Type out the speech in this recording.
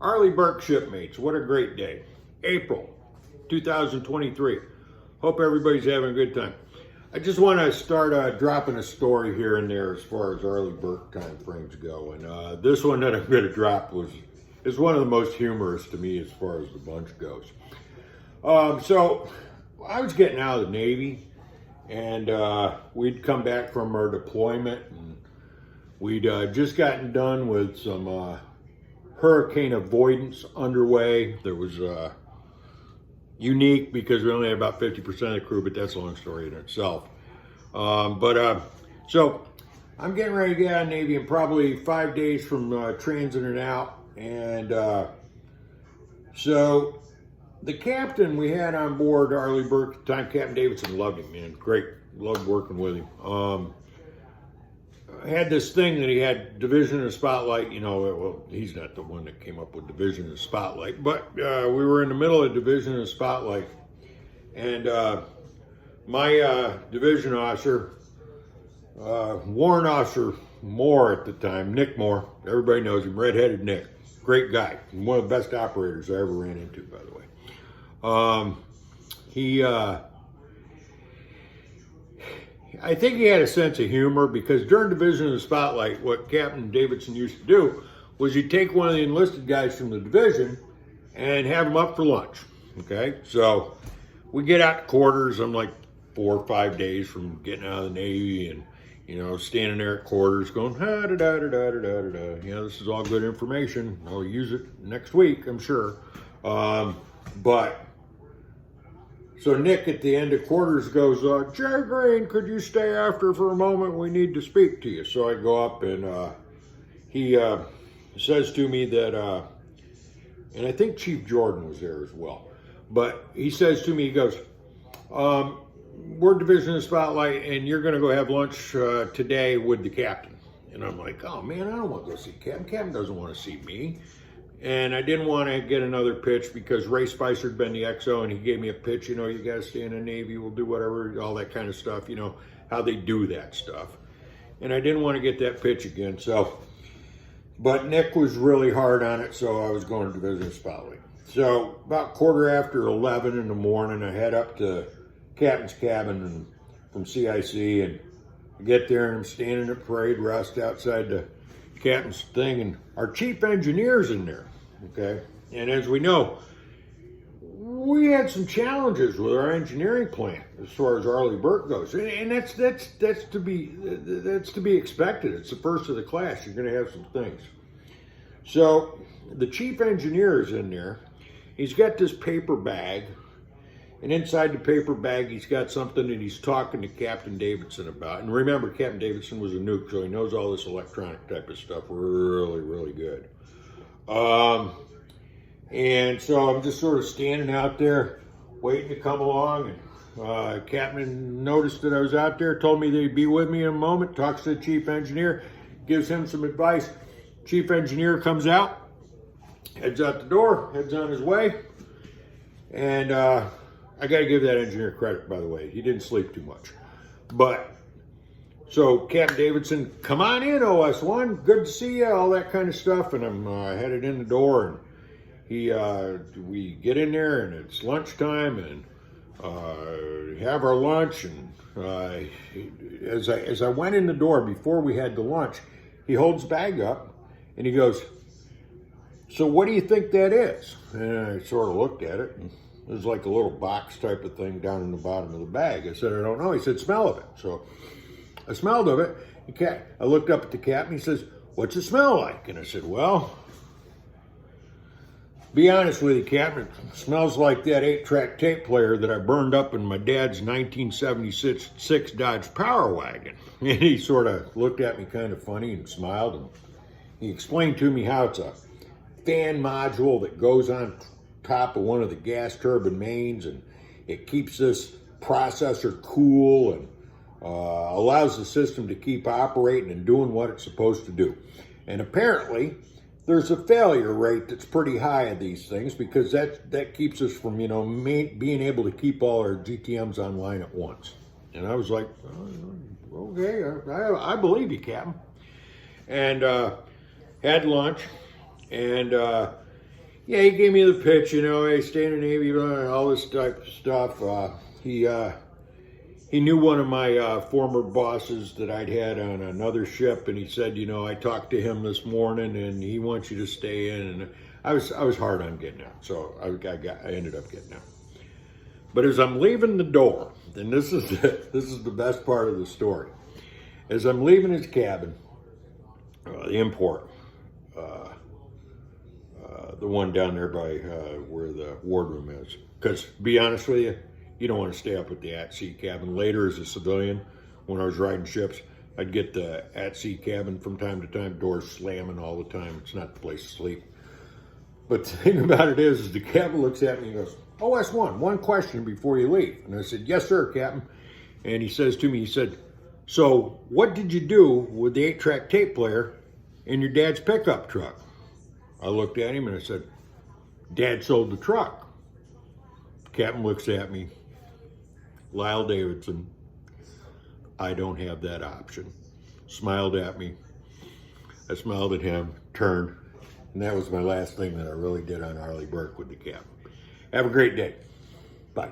Arleigh Burke shipmates, what a great day. April 2023. Hope everybody's having a good time. I just want to start dropping a story here and there as far as Arleigh Burke time frames go. And this one that I'm going to drop is one of the most humorous to me as far as the bunch goes. So I was getting out of the Navy, and we'd come back from our deployment, and we'd just gotten done with some hurricane avoidance underway. There was unique because we only had about 50% of the crew, but that's a long story in itself. So I'm getting ready to get out of the Navy in probably 5 days from transiting out. And so the captain we had on board, Arleigh Burke at the time, Captain Davidson, loved him, man. Great, loved working with him. Had this thing that he had division in the spotlight, well, he's not the one that came up with division in the spotlight, but we were in the middle of division in the spotlight, and my division officer, Warrant Officer Moore at the time, Nick Moore, everybody knows him, redheaded Nick, great guy, one of the best operators I ever ran into, by the way. I think he had a sense of humor, because during division in the spotlight, what Captain Davidson used to do was he'd take one of the enlisted guys from the division and have him up for lunch. Okay, so we get out to quarters. I'm like 4 or 5 days from getting out of the Navy, and standing there at quarters going, da da da da da da da. This is all good information. I'll use it next week, I'm sure. So Nick at the end of quarters goes, Jay Green, could you stay after for a moment? We need to speak to you. So I go up, and he says to me that, and I think Chief Jordan was there as well, but he says to me, he goes, we're division in the spotlight, and you're going to go have lunch today with the captain. And I'm like, oh man, I don't want to go see Captain. Captain doesn't want to see me. And I didn't want to get another pitch, because Ray Spicer had been the XO, and he gave me a pitch, you got to stay in the Navy, we'll do whatever, all that kind of stuff, how they do that stuff. And I didn't want to get that pitch again, but Nick was really hard on it, so I was going to division spotlight. So about 11:15 in the morning, I head up to captain's cabin from CIC, and I get there, and I'm standing at parade rest outside the captain's thing, and our chief engineer's in there. Okay, and as we know, we had some challenges with our engineering plant as far as Arleigh Burke goes, and that's to be expected. It's the first of the class. You're going to have some things. So the chief engineer is in there. He's got this paper bag, and inside the paper bag, he's got something that he's talking to Captain Davidson about. And remember, Captain Davidson was a nuke, so he knows all this electronic type of stuff really, really good. And so I'm just sort of standing out there waiting to come along, and Captain noticed that I was out there, told me that he'd be with me in a moment, talks to the chief engineer, gives him some advice. Chief engineer comes out, heads out the door, heads on his way, and I got to give that engineer credit, by the way. He didn't sleep too much. But, so Captain Davidson, come on in, OS1. Good to see you, all that kind of stuff. And I'm headed in the door, and we get in there, and it's lunchtime, and have our lunch. And as I went in the door before we had the lunch, he holds the bag up, and he goes, so what do you think that is? And I sort of looked at it, and it was like a little box type of thing down in the bottom of the bag. I said, I don't know. He said, smell of it. So I smelled of it. I looked up at the captain. He says, what's it smell like? And I said, well, be honest with you, Captain, it smells like that 8-track tape player that I burned up in my dad's 1976 Dodge Power Wagon. And he sort of looked at me kind of funny and smiled. And he explained to me how it's a fan module that goes on top of one of the gas turbine mains, and it keeps this processor cool and allows the system to keep operating and doing what it's supposed to do. And apparently there's a failure rate that's pretty high of these things, because that keeps us from being able to keep all our GTMs online at once. And I was like, okay, I believe you, Captain. And had lunch, and Yeah, he gave me the pitch, you know, hey, stay in the Navy, all this type of stuff. He knew one of my former bosses that I'd had on another ship, and he said, you know, I talked to him this morning, and he wants you to stay in. And I was hard on getting out, so I ended up getting out. But as I'm leaving the door, and this is the best part of the story, as I'm leaving his cabin, the import, the one down there by where the wardroom is, because to be honest with you, you don't want to stay up at the at-sea cabin. Later, as a civilian, when I was riding ships, I'd get the at-sea cabin from time to time, doors slamming all the time. It's not the place to sleep. But the thing about it is the captain looks at me and goes, OS1, one question before you leave. And I said, yes, sir, Captain. And he says to me, he said, so what did you do with the 8-track tape player in your dad's pickup truck? I looked at him and I said, Dad sold the truck. The captain looks at me, Lyle Davidson, I don't have that option. Smiled at me. I smiled at him, turned, and that was my last thing that I really did on Arleigh Burke with the captain. Have a great day. Bye.